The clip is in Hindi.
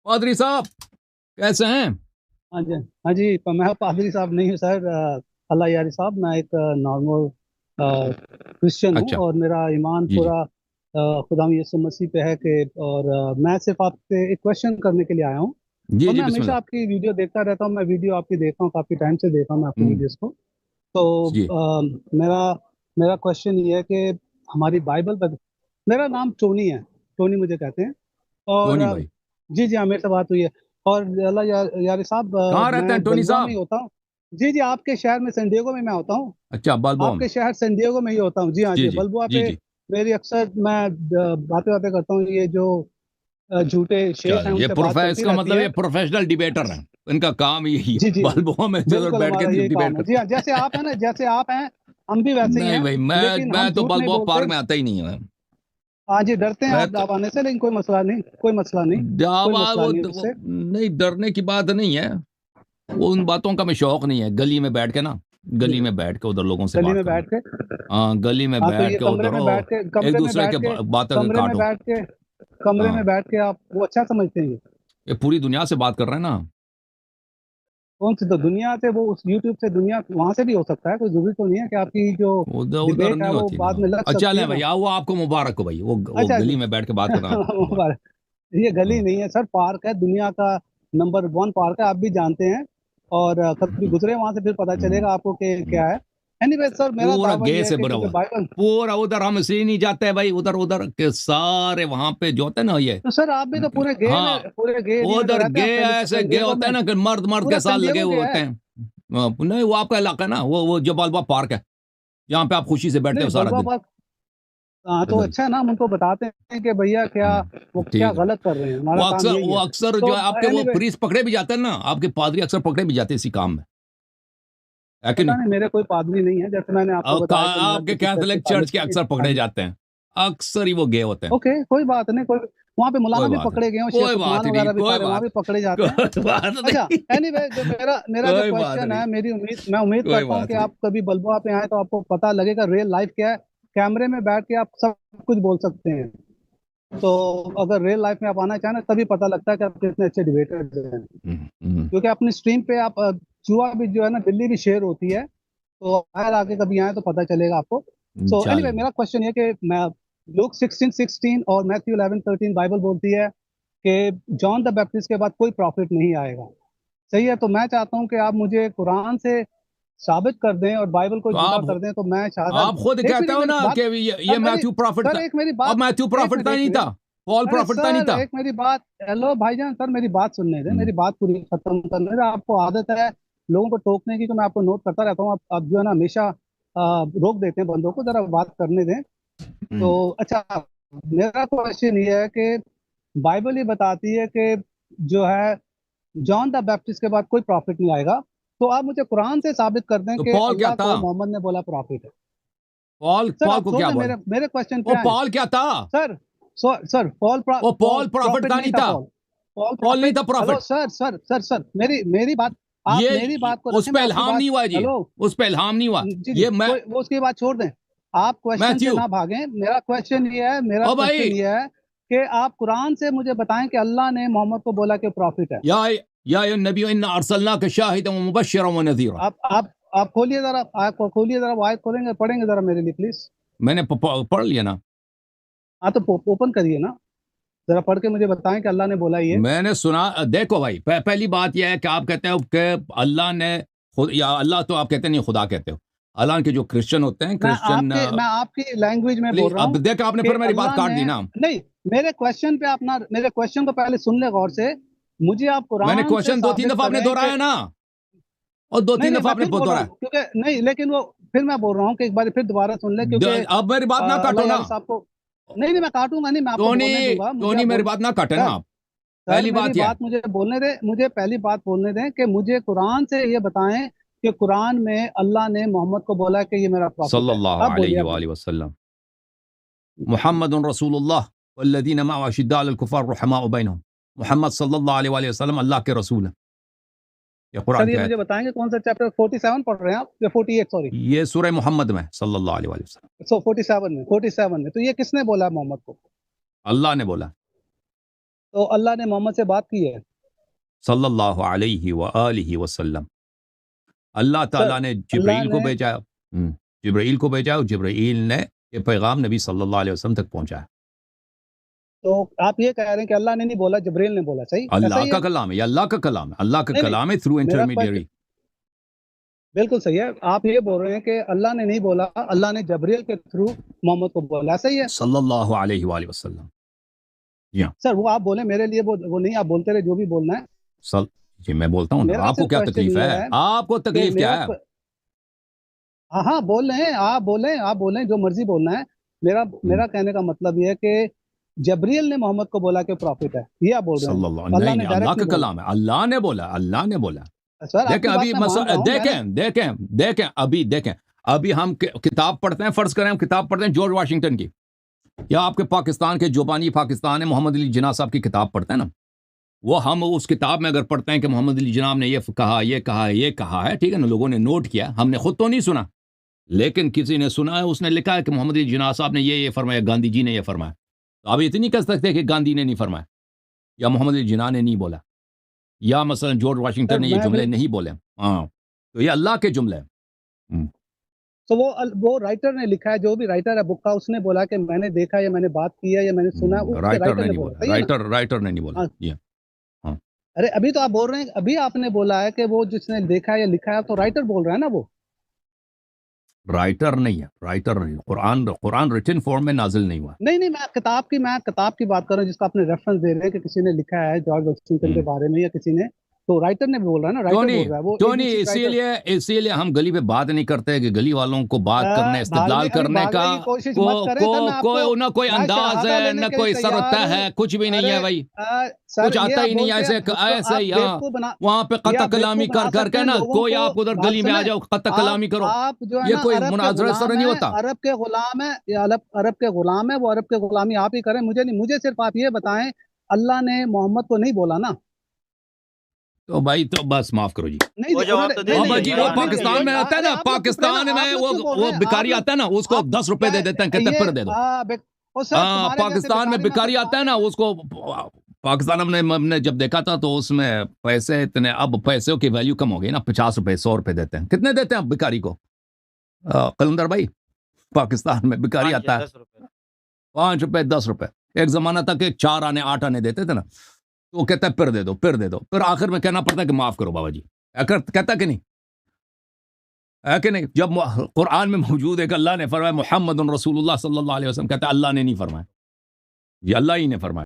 पादरी साहब कैसे हैं? हाँ जी। हाँ जी, पर मैं पादरी साहब नहीं हूँ सर। अल्लाह यारी साहब, मैं एक नॉर्मल क्रिश्चियन हूँ अच्छा। और मेरा ईमान जी जी। पूरा खुदा यीशु मसीह पे है कि और मैं सिर्फ आपसे एक क्वेश्चन करने के लिए आया हूँ। जी और जी मैं हमेशा बिस्मिल्लाह। आपकी वीडियो देखता रहता हूँ, मैं वीडियो आपकी देखता हूँ, काफ़ी टाइम से देखा हूँ मैं आपकी हम्म। वीडियोस को। तो जी। मेरा मेरा क्वेश्चन ये है कि हमारी बाइबल पर, मेरा नाम टोनी है, टोनी मुझे कहते हैं। और टोनी भाई। जी, जी हाँ, मेरे से बात हुई है। और अल्लाह यारी साहब, कहाँ रहते हैं मैं टोनी बलबुआ में ही साहब? होता हूँ। जी, जी, आपके शहर में सैन डिएगो में मैं होता हूँ। अच्छा, बालबोआ में। आपके शहर सैन डिएगो में ही होता हूँ। जी हाँ जी जी, जी बलबुआ जी पे जी। मेरी अक्सर मैं बातें-वातें करता हूँ। ये जो झूठे शेख हैं चलो, ये उनसे बात चलती इसका रहती मतलब है। ये प्रोफेशनल डिबेटर हैं। इनका काम यही है, जी, जी। बालबोआ में इधर बिल्कुल बैठ के हमारा यही डिबेट काम है। जी करते हाँ, जैसे हैं। आप हैं ना, जैसे आप हैं, हम भी वैसे ही नहीं हैं, भाई, मैं लेकिन हम मैं तो झूठ नहीं बालबोआ बोलते। पार्क में आता ही नहीं है। हाँ जी, डरते हैं मैं आप तो आने से, लेकिन कोई मसला नहीं, कोई मसला नहीं, कोई जावा मसला नहीं है उससे। नहीं, डरने की बात नहीं है। वो उन बातों का मैं शौक नहीं है, गली में बैठ के ना, जी, गली में बैठ के उधर लोगों से गली बात में करना। बैठ के। हाँ, गली में हाँ, तो बैठ ये के उधर हो, एक दूसरे के बातें के कमरे में काटो। बैठ के कमरे में हाँ, बैठ के आप वो अच्छा समझते हैं ये? ये पूरी दुनिया से बात कर रहे हैं ना। कौन सी तो दुनिया से, वो उस यूट्यूब से दुनिया वहां से भी हो सकता है, कोई जरूरी तो नहीं है कि आपकी जो उधर उधर डिबेट है नहीं वो होती ना। बाद में लग अच्छा सकती है चलें भाई, ना। आओ, वो आपको मुबारक हो भाई, वो अच्छा जी। गली में बैठ के बात करना आपको मुबारक। मुबारक। ये गली हाँ। नहीं है सर, पार्क है, दुनिया का नंबर वन पार्क है, आप भी जानते हैं। और कभी हम्म, गुजरे वहां से फिर पता हम्म, चलेगा आपको कि हम्म। क्या है। एनीवे सर, मेरा पूरा दावा गे ये है से कि भरा क्योंकि हुआ, बाइबल। पूरा उधर हम इसलिए नहीं जाते हैं भाई, उधर उधर के सारे वहां पे जो होते हैं ना ये। तो सर आप भी तो हाँ, पूरे गे एरिया में तो उधर रहते गे हैं, आप ऐसे सैन गे डिएगो होते हैं में। ना कि मर्द मर्द पूरा के साथ सैन लगे डिएगो हुए गया होते है। हैं। नहीं, वो आपका इलाका है ना, वो जबालबा पार्क है, जहाँ पे आप खुशी से बैठते नहीं, हो सारा बलुआ दिन। पार्क। हाँ, तो इधर। अच्छा है ना, हम उनको बताते हैं कि भैया क्या वो क्या ठीक है। गलत कर रहे हैं, हमारा काम यही वो है। अक्सर जो तो है आपके वो एनीवे, प्रीस्ट पकड़े भी जाते हैं ना, आपके पादरी अक्सर पकड़े भी जाते हैं इसी काम में, है कि पता नहीं? नहीं, मेरे कोई पादरी नहीं है, जैसे मैंने आपको बताया कि मेरा आपके किसी चर्च से कैथोलिक चर्च ताल्लुक के नहीं है। अक्सर हाँ पकड़े जी। जाते हैं। अक्सर ही वो गे होते हैं। ओके, कोई बात नहीं, कोई वहाँ पे कोई मौलाना भी बात नहीं, पकड़े गए हैं, शेख कोई बात उस्मान नहीं, वगैरह भी कोई सारे वहाँ बात, भी पकड़े जाते हैं। कोई बात अच्छा, नहीं। एनीवे, जो मेरा जो कोई बात क्वेश्चन नहीं, है, मैं उम्मीद कोई करता हूँ बात कि नहीं। आप कभी बलबुआ पे आए तो आपको पता लगेगा रियल लाइफ क्या है। कैमरे में बैठ के आप सब कुछ बोल सकते हैं। तो अगर रियल लाइफ में आप आना चाहें ना, तभी पता लगता है कि आप कितने अच्छे डिबेटर्स हैं। क्योंकि अपनी स्ट्रीम पे आप जुआ भी जो है ना, बिल्ली भी शेयर होती है। तो बाहर आके कभी आए तो पता चलेगा आपको। सो एनीवे, चलो। मेरा क्वेश्चन ये कि मैं, लूक 16:16 और मैथ्यू 11:13 बाइबल बोलती है कि जॉन द बैप्टिस्ट के बाद कोई प्रॉफिट नहीं आएगा। सही है, तो मैं चाहता हूँ कि आप मुझे कुरान से साबित कर दें और बाइबल को तो झूठा कर दें, तो मैं शहादत। आप खुद एक कहते मिनट, हो मेरी ना बात। कि ये सर मेरी, मैथ्यू प्रॉफिट सर था। एक मेरी अब बात। मैथ्यू एक प्रॉफिट मिनट, था एक नहीं था, मिनट। पॉल अरे प्रॉफिट था नहीं सर, था। एक मेरी बात, हेलो भाईजान, सर मेरी बात सुनने दें, हम्म, मेरी बात पूरी खत्म करने दें। आपको आदत है लोगों को टोकने की, तो मैं आपको नोट करता रहता हूँ, आप जो है ना हमेशा रोक देते हैं बंदों को, जरा बात करने दें। हम्म। तो अच्छा, मेरा क्वेश्चन ये है कि बाइबल ये बताती है कि जो है, जॉन द बैप्टिस्ट के बाद कोई प्रॉफिट नहीं आएगा। तो आप मुझे कुरान से साबित कर दें तो कि पॉल क्या अल्लाह था? को मोहम्मद ने बोला प्रॉफिट है। पॉल सर पॉल आप को छोड़ क्या दें, बोला? मेरे मेरे क्वेश्चन पे वो आए। पॉल क्या था? सर, सर पॉल वो पॉल प्रॉफिट प्रॉफिट था नहीं नहीं था था? पॉल। पॉल पॉल नहीं प्रॉफिट। था हेलो प्रॉफिट। सर, सर मेरी बात, आप मेरी ये बात को उस रखें, पे मैं आपकी इल्हाम बात। नहीं हुआ जी, हेलो। उस पे इल्हाम नहीं हुआ। जी, जी, ये मैं कोई वो उसकी बात छोड़ दें। आप क्वेश्चन से मैथ्यू। ना भागें, मेरा ओ भाई, क्वेश्चन ये है कि आप कुरान से मुझे बताएं कि अल्लाह ने मोहम्मद को बोला कि प्रॉफिट है। या या नबी इन्ना अरसलनाका शाहिदन व मुबश्शिरन व नज़ीरा। आप खोलिए जरा, आप खोलिए जरा, वो आयत खोलेंगे, पढ़ेंगे जरा मेरे लिए प्लीज। मैंने पढ़ लिया ना। हाँ, तो ओपन करिए ना, जरा पढ़ के मुझे बताएं कि अल्लाह ने बोला ये। मैंने सुना, देखो भाई, पहली बात यह है कि आप कहते हो कि अल्लाह ने खुद, या अल्लाह तो आप कहते नहीं, खुदा कहते हो। अल्लाह के जो क्रिश्चियन होते हैं, क्रिश्चियन। मैं आपकी लैंग्वेज में बोल प्लीज, रहा अब हूँ देख आपने कि फिर मेरी बात अल्लाह काट ने, दी ना। नहीं, मेरे क्वेश्चन को पहले सुन ले गौर से। मुझे आप मैंने कुरान से क्वेश्चन दो तीन साबित दफा आपने करें कि, दोहराया ना, और दो नहीं तीन नहीं, दफा मैं आपने फिर बोल रहा दोहराया। हूँ क्योंकि नहीं, लेकिन वो, फिर मैं बोल रहा हूँ कि एक बार फिर दोबारा सुन ले, क्योंकि अब मेरी बात ना काटो अल्लाह ना। यार साहब को, नहीं नहीं, मैं काटूंगा नहीं, मैं आपको टोनी, बोलने दूंगा, मुझे टोनी आप मेरी बोल। बात ना काटे ना सर, आप। पहली मेरी बात यह है। बात मुझे बोलने दे, मुझे पहली बात बोलने दें कि मुझे कुरान से ये बताएं कि कुरान में अल्लाह ने मोहम्मद को बोला कि ये मेरा प्रॉफिट है। सल्लल्लाहु अब बोलिए, अलैहि अब बोलिए। वसल्लम। मुहम्मद रसूलुल्लाह वल्लज़ीना मअहु अशिद्दाउ अलल कुफ़ार रुहमाउ बैनहुम। मोहम्मद सल्लल्लाहु अलैहि वसल्लम अल्लाह के रसूल हैं। ये कुरान सर की ये आयत मुझे है। बताएंगे कौन सा चैप्टर 47 पढ़ रहे हैं आप, या 48, सॉरी। ये सूरह मोहम्मद में सल्लल्लाहु अलैहि वसल्लम। 47 में, 47 में, तो ये किसने बोला है मोहम्मद को? अल्लाह ने बोला। तो अल्लाह ने मोहम्मद से बात की है सल्लल्लाहु अलैहि व आलिहि वसल्लम। अल्लाह ताला ने अल्लाह जिब्राइल को ने भेजा, जिब्राइल को भेजा और जिब्राइल ने ये पैगाम नबी सल्लल्लाहु अलैहि वसल्लम तक पहुंचाया। तो आप ये कह रहे हैं कि अल्लाह ने नहीं बोला, जिब्रील ने बोला, सही ऐसा अल्लाह ही का है? कलाम है, ये अल्लाह का कलाम है, अल्लाह का नहीं नहीं, कलाम है थ्रू मेरा क्वेश्चन इंटरमीडियरी। बिल्कुल सही है। आप ये बोल रहे हैं कि अल्लाह ने नहीं बोला, अल्लाह ने जिब्रील के थ्रू मोहम्मद को बोला, ऐसा ही है? सल्लल्लाहु अलैहि वसल्लम। जी हाँ। सर वो आप बोले, मेरे लिए वो नहीं, आप बोलते रहे जो भी बोलना है। सल जी मैं बोलता हूँ ना, मेरा आपको सिर्फ क्या क्वेश्चन तकलीफ ये है? है आपको कि तकलीफ क्या है? हाँ हाँ बोल रहे हैं, आप बोलें जो मर्जी बोलना है। मेरा हम्म, मेरा कहने का मतलब ये है कि जबरील ने मोहम्मद को बोला कि प्रॉफिट है, ये आप बोल रहे हैं? सल्लल्लाहु अल्लाह नहीं ने नहीं, अल्लाह डायरेक्ट का नहीं बोला। कलाम है, अल्लाह ने बोला, अल्लाह ने बोला। सर देखें आपकी बात अभी मैं मान रहा हूँ, मैंने देखें अभी देखें, अभी हम किताब पढ़ते हैं, फर्ज करें हम किताब पढ़ते हैं जॉर्ज वाशिंगटन की, या आपके पाकिस्तान के जोबानी पाकिस्तान है मोहम्मद अली जिन्ना साहब की किताब पढ़ते हैं ना, वो हम उस किताब में अगर पढ़ते हैं कि मोहम्मद अली जिन्ना ने ये कहा, ये कहा, ये कहा है, ठीक है ना, लोगों ने नोट किया, हमने खुद तो नहीं सुना, लेकिन किसी ने सुना है, उसने लिखा है कि मोहम्मद अली जिन्ना साहब ने ये फरमाया, गांधी जी ने ये फरमाया। तो आप इतनी कह सकते कि गांधी ने नहीं फरमाया, या मोहम्मद अली जिन्ना ने नहीं बोला, या मसलन जॉर्ज सर वाशिंगटन ने ये मैं जुमले नहीं बोले। हाँ, तो ये अल्लाह के जुमले हैं। हम्म, तो वो राइटर ने लिखा है, जो भी राइटर है बुक का, उसने बोला कि मैंने देखा या मैंने बात की है या मैंने सुना है, उसके राइटर राइटर ने ने नहीं बोला, बोला, सही है ना? राइटर ने नहीं बोला। हाँ। ये हाँ, अरे अभी तो आप बोल रहे हैं, अभी आपने बोला है कि वो जिसने देखा है या लिखा है, तो राइटर बोल रहा है ना वो। राइटर नहीं है, राइटर नहीं, कुरान कुरान रिटन फॉर्म में नाजिल नहीं हुआ। नहीं नहीं, मैं किताब की बात कर रहा हूँ जिसका आपने रेफरेंस दे रहे हैं कि किसी ने लिखा है जॉर्ज वॉशिंगटन के हम्म, बारे में, या किसी ने, तो राइटर ने भी बोल रहा है ना, क्यों राइटर नहीं, बोल रहा है, वो क्यों नहीं, एबीसी राइटर। इसीलिए हम गली पे बात नहीं करते कि गली वालों को बात करने, भागने इस्तेदलाल अभी करने का भागने की कोशिश को मत करें सर, मैं आपको, कोई ना कोई मैं अंदाज शहादा है, लेने ना के लिए कोई तैयार सरता हूँ। है, कुछ भी नहीं अरे है भाई, सर कुछ ये आता आप ही नहीं, बोलते हैं, ऐसे मुझको ऐसे आप ही। हाँ, बेवकूफ बना, वहां पे ये कत्ता आप कलामी बेवकूफ बना कर सकते करके हैं ना, लोगों कोई को। आप उधर बात गली में आ सुने, जाओ, कत्ता कलामी करो, आप जो है ये ना कोई अरब के मुनाजरा सर गुलाम नहीं है, होता। अरब के गुलाम है, ये अरब के गुलाम है, वो अरब के गुलामी आप ही करें, मुझे नहीं। मुझे सिर्फ आप ये बताएं, अल्लाह ने मोहम्मद को नहीं बोला ना? तो भाई तो बस माफ करो जी। नहीं वो नहीं, जवाब उन्होंने तो दे नहीं हाँ नहीं, भाई दिया जी, वो यार, नहीं नहीं, पाकिस्तान में रहता है ना, आप लोग चुप रहे ना, पाकिस्तान आप में लोग क्यों बोल वो रहे हैं? आप भिखारी लोग, आता है ना, उसको आप 10 रुपए दे देते हैं, कहते हैं फिर दे दो। ओ सर, हाँ, तुम्हारे जैसे पाकिस्तान में भिखारी सिर्फ आता है ना, उसको पाकिस्तान हमने जब देखा था तो उसमें पैसे इतने, अब पैसों की वैल्यू कम हो गई ना, 50 रुपए 100 रुपए देते हैं, कितने देते हैं अब भिखारी को? कलंदर भाई, पाकिस्तान में भिखारी 5 आता है 10 रुपए। 5 रुपए 10 रुपए। एक जमाना था कि 4 आने 8 आने देते थे ना, तो वो कहता है फिर दे दो, फिर दे दो, फिर आखिर में कहना पड़ता है कि माफ करो बाबा जी। कहता कि नहीं, है कि नहीं? जब कुरान में मौजूद है कि अल्लाह ने फरमाया मुहम्मद रसूलुल्लाह सल्लल्लाहु अलैहि वसल्लम, कहता है अल्लाह ने नहीं फरमाया, ये अल्लाह ही ने फरमाया।